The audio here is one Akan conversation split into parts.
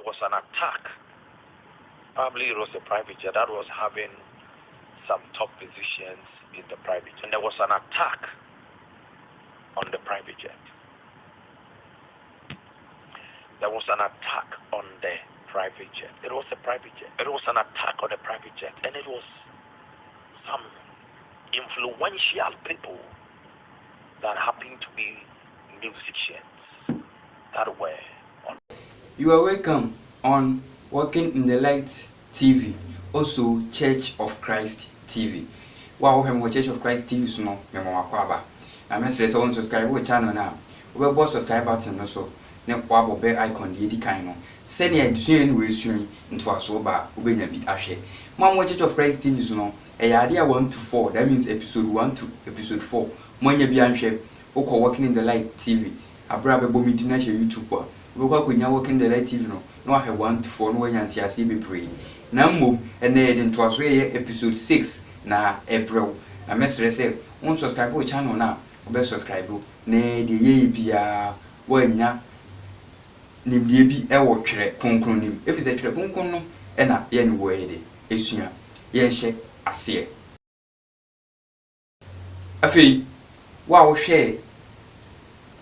there was an attack. Probably it was a private jet that was having some top positions in the private jet. And there was an attack on the private jet. There was an attack on the private jet. It was a private jet. It was an attack on the private jet. And it was some influential people that happened to be musicians that were on. You are welcome on Walking in the Light TV, also Church of Christ TV. Wow, we Church of Christ TV so no me mo akwaba. Na message say on subscribe to channel na. We boss subscribe button no so. Ne kwabo be icon dey di kan no. Send your education we suan into aso ba obenya bi ahwe. Mo Church of Christ TV so no. Ade 1 to 4, that means episode 1 to episode 4. Monya bi anhwe. Oko Walking in the Light TV. Abra be bo mi di na she YouTube kwa. We kwa kwenya Walking in the Light TV no. No ahwe 1 to 4 no wanya ntiase be pray. Na mmom ene de ntoaso ye episode 6 na April. Na mesre say on subscribe to channel na obe subscribe na de ye bia wanya nimdie bi e wo twere konkron nim. Efi se twere konkron no e na ye ne wo ye de esua ye hye ase. Afei wa wo hwe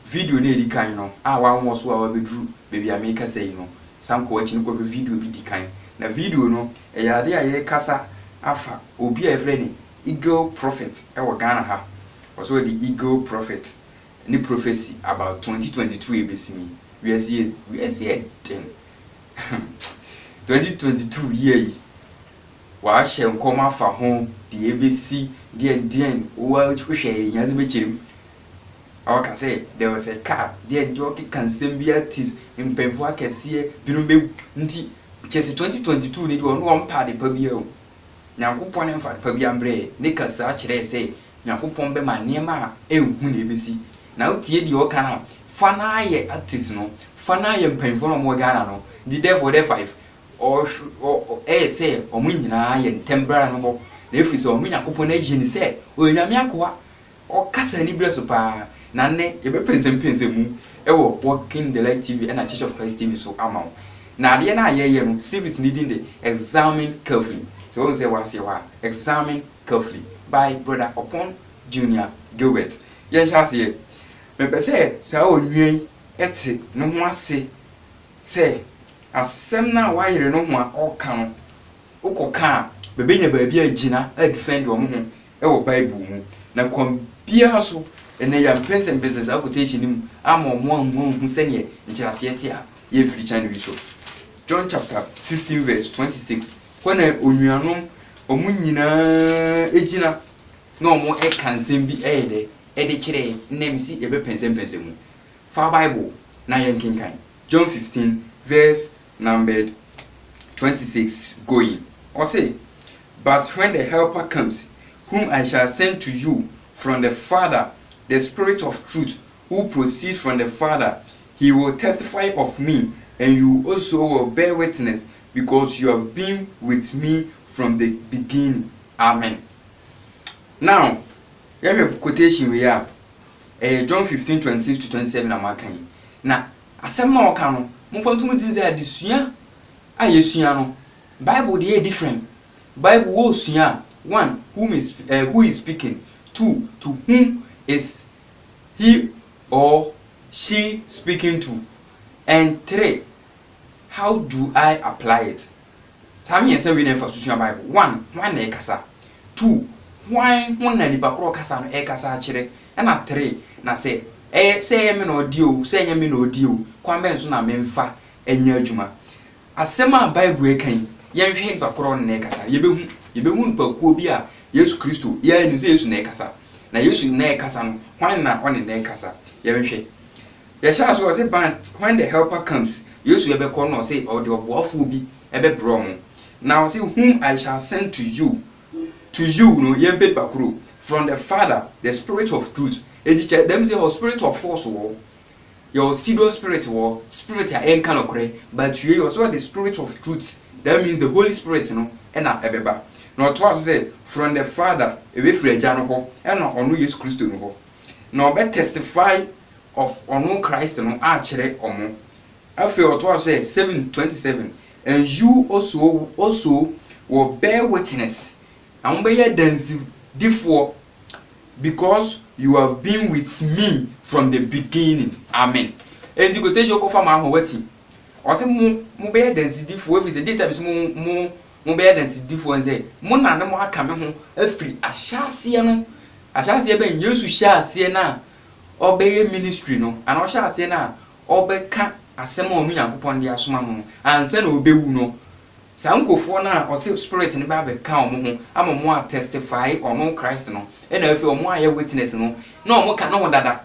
video na edi kan no a wa nwo so a wa bedru baby America say no sanko wachi no ko video bi di kan na video no ade a ye kasa afa obi a efre Eagle Prophet e wo Ghana ha also the Eagle Prophet ni prophecy about 2022 ebesimi we see 2022 year wa hye nkoma afa ho the ebesi den wa hwehwe yanze bechirim awaka say there was a car there jockey can be artist impemfo akese binu be nti chese 2022 ni do no one party pa bia o nyankopon ne mfa pa bia mbre ne kasa kire say nyankopon be ma niema ehu na ebesi na utie di o kana fana ye artist no fana ye impemfo no mo Ghana no the devil the 5 or say o munyina ye ntembra no mo na efi so o nyankopon na gini say o nyame akoa o kasa ni bre so pa na ne ye be pense mu ewo Walking the Light TV and a Church of Christ TV so ama na ade na ye no series needing the examine carefully. So on say was here examine carefully by brother Upon Junior Gilbert. Yes say me pe say sa onwen ete no ho ase say asem na wa yire no ho a oka no ukoka be benya ba bia agina a defend o mo ho ewo Bible mu na kom bia so ene ya pense business a quotation nim ama mo hu sene nchirase tie a ye free channel so John chapter 15 verse 26 when onnuanom omunyina ejina na omo e kansem bi de kire nemsi e be pense mu fa Bible na yenkinkan John 15 verse numbered 26 going or say but when the helper comes whom I shall send to you from the Father, the Spirit of truth who proceeds from the Father, he will testify of me, and you also will bear witness, because you have been with me from the beginning. Amen. Now, we have a quotation we have John 15, 26 to 27 amakan. Now, asem na oka no, mo fantum din say adesua a yesua no, Bible dey different. Bible wo sua, one, who is speaking, two, to whom is he or she speaking to, and three, how do I apply it? Sami say we never sua Bible. One na ekasa. Two, why na nipa kro kasa no ekasa akire. And three, na say say me no odi o, say nya me no odi o. Kwan ben so na me mfa enya adwuma. Asema Bible ekan, yen hwe nipa kro na ekasa. Yebehu nipa kuo bi a Yesu Kristo ya enu say Yesu na ekasa. Na Yesu na ekasa no, why na on na ekasa. Yen hwe. Ye sha so say when the helper comes, Yesu ebe ko no say or the oboafo bi ebe bro mo. Now say whom I shall send to you no yempe pakuro from the Father, the Spirit of truth. Them say your spirit of force war, your pseudo spirit war, spirit ya en kind of but you also the Spirit of truth. That means the Holy Spirit, you know, and ebeba. Now to say from the Father, ebe free jano ho, and onu Yesu Christo no ho. Now be testify of onu Christ no a kire omo. After what say 7:27, and you also will bear witness. And be a dance before, because you have been with me from the beginning. Amen. And the quotation of my waiting. Or say mo be a dance before if it's a data is mo be a dance before and say mo na no aka me ho afiri ahyase no ahyase be Yesu hyase na obey ministry no and ahyase na obeka asem onu Yakopon de asoma mo ansa na obewu no sankofo na o say spirit ne ba be ka omo ho ama mo a testify ono Christ no e na afi omo aye witness no na omo ka no dada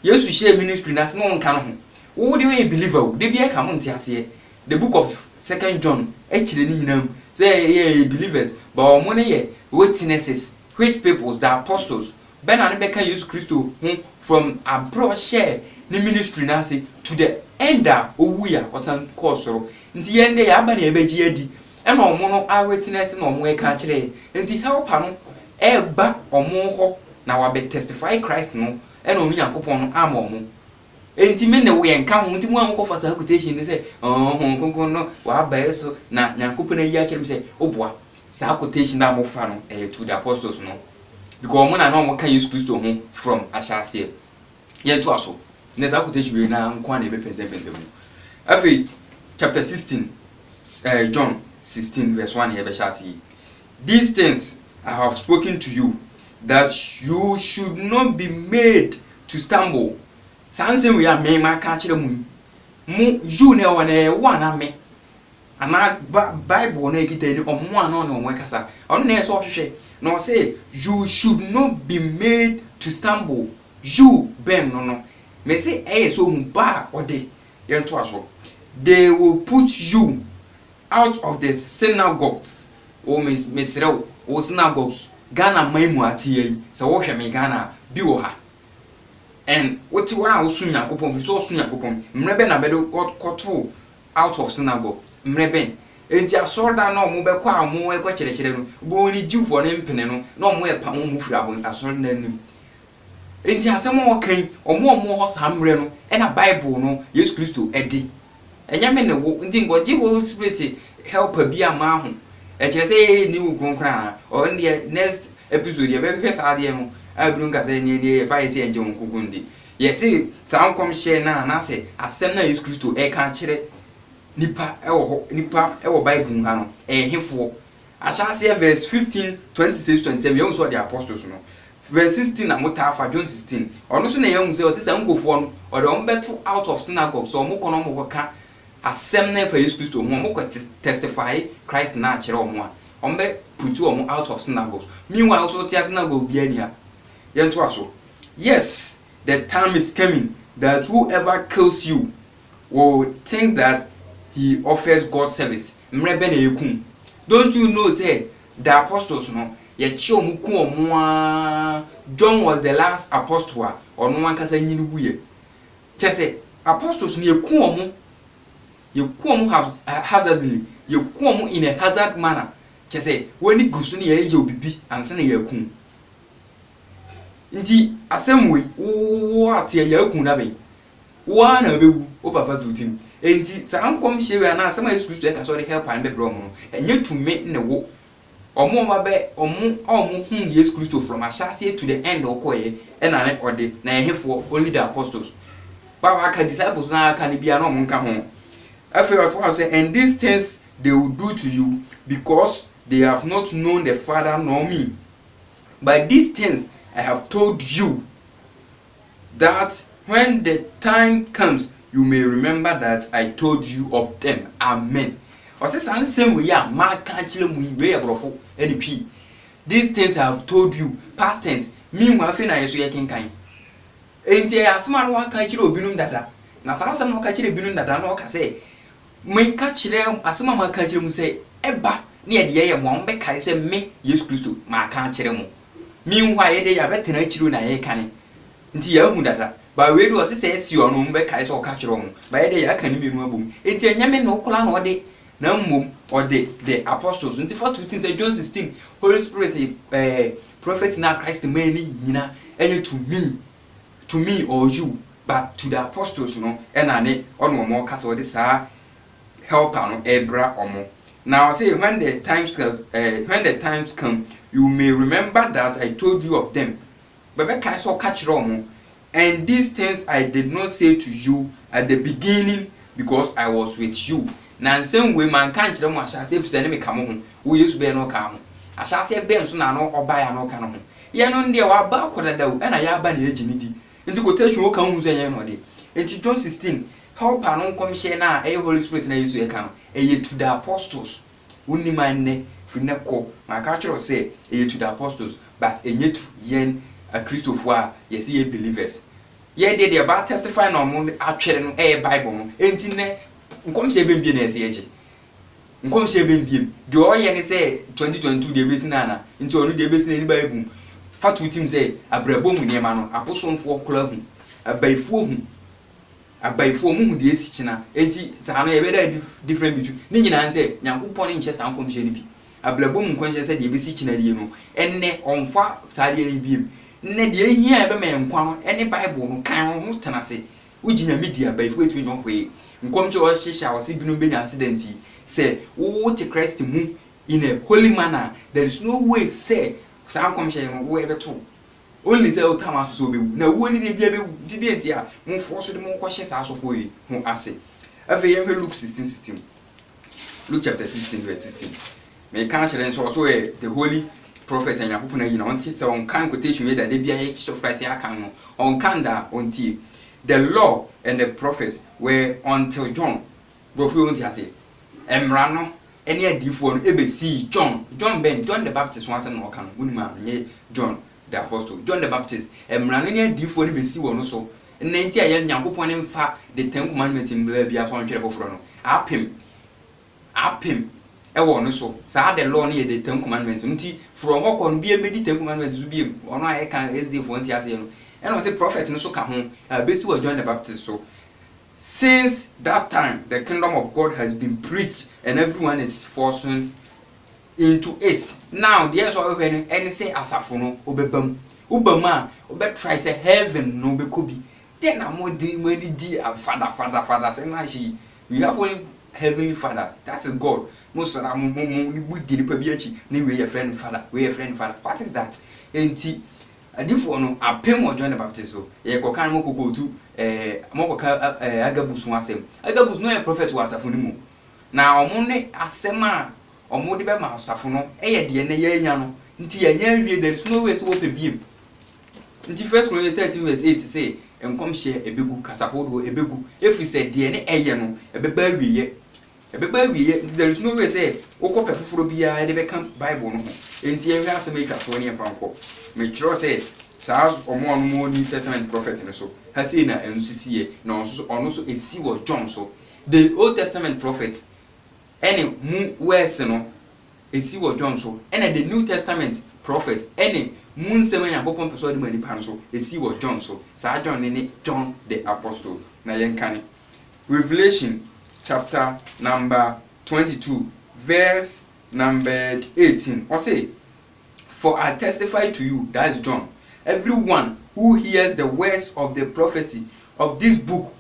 Yesu share ministry na se no nka no ho wo de we believer wo de bia ka mo ntiase the book of 2 John actually ni nyinam say believers but omo ne ye witnesses which people the apostles ben and be kan Jesus Christo from abroad share ni ministry na say to the ender owuya osan kosoro nti yende ya aba na ebeji adi e na omo no a witness na omo e ka kire nti helper no e ba omo ho na wa be testify Christ no e na onu Yakopon no ama omo enti me ne wo ye nka ho nti mu am ko fasa quotation ni say konkon no wa ba eso na Yakopon na yi a kire say oboa sa quotation na mo fa no to the apostles no because omo na no omo kan Jesus Christo ho from ashase ye to aso na sa quotation we na nko na ebe pense mu afi chapter 16 John 16 verse 1 here be shasi these things I have spoken to you that you should not be made to stumble sanse we are me ma ka kire mu you na wana me ana Bible na ekita ni omo ano na onwe kasa ono na eso hwehwe na say you should not be made to stumble you ben no me say so ba ode yento aso they will put you out of the synagogues o mesrew o synagogues Ghana maimu atiye se wo hwe me Ghana bi wo ha and what wona wo sun Yakopon fi so sun Yakopon mrebe na bedo koto out of synagogue mrebe enti asorda na omo be kwa amo e kwa kire no bo ni jiwfo ne mpene no na omo e pa mo fura abo asorda na nim enti asem o kan omo ho samre no e na Bible no Yesu Kristo edi enya me ne wo enti ngoji wo spirit helper bi ama ho e kire say ni wo konkra o the next episode ye be pesa ade no abru nka say ni e pa ese enje nkukundi ye say sa nkom share na say asem na Yesu Kristo e kan kire nipa e wo Bible ha no hefo ashase verse 15 26 27 you so the apostles no verse 16 na mutafa John 16 ono so na yehun say o sisa nkofo no o de on beto out of synagogue so mo kono mo ka asem na fa Yesu Kristo mo ko testify Christ na kire o mo a on be put you out of synagogues meanwhile so tia synagogue bi ania yento aso yes the time is coming that whoever kills you will think that he offers God service mrebe na yekun don't you know say the apostles no ye chi omuku omo John was the last apostle or no one kasa nyini buye chese apostles no yekun omo hazardly yekun omo in a hazard manner chese woni gusto ne ye obibi anse na yekun nti asemwe wo atia yakun na be wa na bewu o papa tutim enti sa ankom hyewe na asema Yesu Kristo e ka so de help an be bro mu enye tumi ne wo omo ba be omo hu Yesu Kristo from ashase to the end okoye e na ne ode na ehefo only the apostles ba wa ka disciples na aka ne bia na omo nka ho afi what I say and these things they will do to you because they have not known the Father nor me but these things I have told you that when the time comes you may remember that I told you of them. Amen. O say sansem we ya ma ka kire mu we ebrofo NP. These things I have told you past tense meanwhile fe na yeso ye kenkan. Enti asema no ka kire obinum dada. Na sansem no ka kire binum dada no ka say me ka kire asema ma ka kire mu say eba na ye de ye mo be kai say me Yesu Kristo ma ka kire mu. Meanwhile ye de ya betena kire na ye kan. Nti ya hu dada. Ba we do say si ono mbe kai so ka kire mu. Ba ye de ya kan mi nu abom. Enti anyame no kola no de na mum or the apostles nti for two things John 16 Holy Spirit prophets na Christ many nyina enye to me or you but to the apostles no ena ne ono mo kasa odi saa helper no ebra omo. Now say when the times come, you may remember that I told you of them. Bebe kai so catch omo. And these things I did not say to you at the beginning because I was with you. Na same way man kan kire mo asase fitane me kamo ho. Wo Yesu be no ka ho. Asase be nso na no oba ya no ka no ho. Ye no nde wa ba akodada wo na ya ba na ejini di. Nti quotation wo kan hu ze yen no de. Nti John 16 helper no commission na e Holy Spirit na Yesu e ka no. Eye to the apostles. Woni man ne fineko. Ma ka kire say eye to the apostles but enye to yen a Christopher a yes ye believers. Ye de ba testify no mo atwere no Bible no. Enti ne nkomhye bembie na ese eje. Nkomhye bembie. De oye ne say 2022 de besi na na. Nti onu de besi na ni Bible. Fatu tim say abrabom niema no aposomfo kula hu. Abaifo hu. Abaifo mu hu de esi kina. Enti sa no ye be da different between. Ni nyina say Nyankopon ne nche sa nkomhye ni bi. Abrabom nkomhye say de besi kina die no. Enne onfa sa de ni bi. Ne de ehia be me nkwa no ene Bible no kan ho tenase. Ujinya media abaifo etu nyo hwe. Nkomche o hihya o se binu benya accident say wo te Christ mu in a holy manner. There is no way say sa nkomche no wo ebeto only say o tama so be na wo ni de bia be dident a mo force de mo kwhye sa so fo yi ho ase afa yen hwe Luke 16:16 Luke chapter 16 verse 16 me kan kire so the holy prophet and Yakubu na yi na on tite on kan quotation we that de bia ye church Christ ya kan no on kan da on tie. The law and the prophets were until John. Brofi won't say Emrano any adifo no ebesi John the Baptist once no kan wonima nye John the apostle John the Baptist Emrano any adifo no besi wo no so nnenti aye Nyankopon ne mfa the 10 commandments in bla bia so ntwere foforo no apem e wo no so sa the law ne the 10 commandments nti from hokon bia medi 10 commandments zu bia ono aye kan SD for nti ase no. And was a prophet no so ka ho basically John the Baptist. So since that time the kingdom of God has been preached and everyone is forcing into it. Now there's all when any say asafo no obebam ubama obe try say heaven no be kobi then am di father say na she we have only heavenly father, that's a God. Most of them we did pa bi achi na we your friend father, what is that? Enti adifo no apem o John the Baptist so ye kokan mo kokotu mokoka agabus no asem agabus no e prophet wa asafo ni mu na omo ne asem a omo de be ma asafo no ye de ne ye nya no nti ye nya wie there is no way so wo pebiem nti first Corinthians 13 verse 8 say enkom hye ebegu kasapodo ebegu efi say de ne eye no ebeba wie there is no way say okope fufuro bia de be kan Bible no nti ye hwe asem ikafo ne fa nko me tro say sa omo no New Testament prophet no so ha say na ensusie na ono so esi wo John so the Old Testament prophet any mu words no esi wo John so and the New Testament prophet any mu nsem anya popon peso de mani pan so esi wo John so sa John ne John the apostle na yenkane Revelation chapter number 22 verse number 18 or say, for I testify to you, that is John, everyone who hears the words of the prophecy of this book,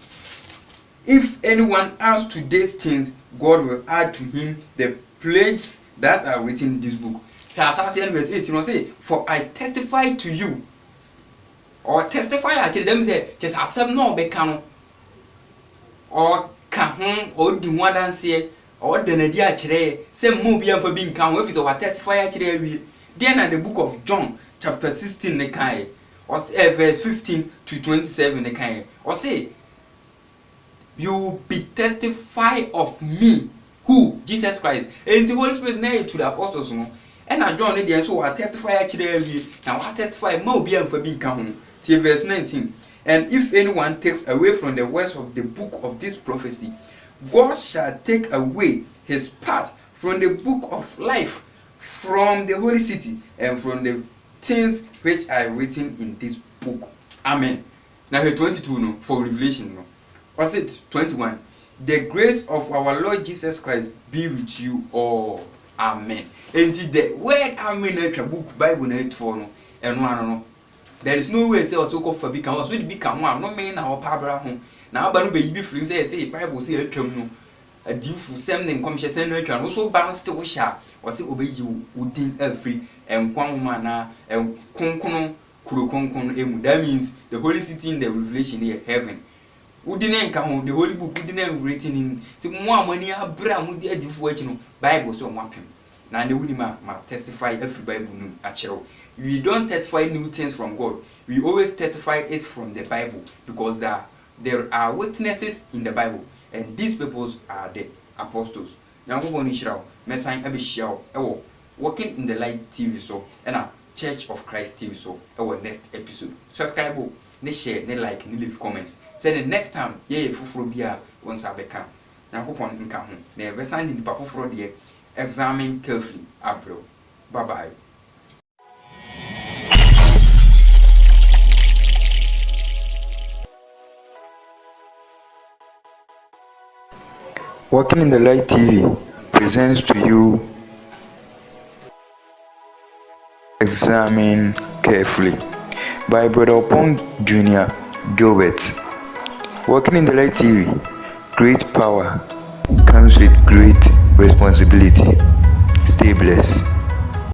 if anyone adds to these things, God will add to him the plagues that are written in this book. Verse 18 say, for I testify to you, or testify actually them say just accept no be canon or kahon or di wadanse or denadi akire say mo bia fa bi nkan wo fi so testify akire wi then at the book of John chapter 16 ne kai or verse 15 to 27 ne kai or say you be testify of me who Jesus Christ and the Holy Spirit na to the apostles no and John ne dey so wa testify akire wi na wa testify mo bia fa bi nkan ho till verse 19. And if anyone takes away from the words of the book of this prophecy, God shall take away his part from the book of life, from the holy city, and from the things which are written in this book. Amen. Now here 22 no, for Revelation no. Was it 21? The grace of our Lord Jesus Christ be with you all. Amen. And the word amen na book Bible na it for no. And no. There is no way say also call for big can so the big can one no mean na opabra ho na aba no be yi bi free say Bible say atwam no adifu sem ne nkomhye sem no atwa no so ba still sha o say obeyi udin afri enkwanwoma na enkonkono kuro konkon emu. That means the holy city in the revelation here heaven. Udin enka ho the holy book udin written in ti mo amani abra mo di adifu achi no Bible so mo apem na ne wuni ma testify every Bible no achero. We don't testify new things from God. We always testify it from the Bible because there are witnesses in the Bible, and these people are the apostles. Now we go to Messiah Abishao, Walking in the Light TV so, and a Church of Christ TV so, our next episode. Subscribe, ne share, ne like, ne leave comments. Say the next time, fufrobia once I become. Now hope on income. Never send in the papa for the examine carefully, Abro. Bye bye. Walking in the Light TV presents to you Examine Carefully by Brother Opon Jr. Gilbert. Walking in the Light TV, great power comes with great responsibility. Stay blessed.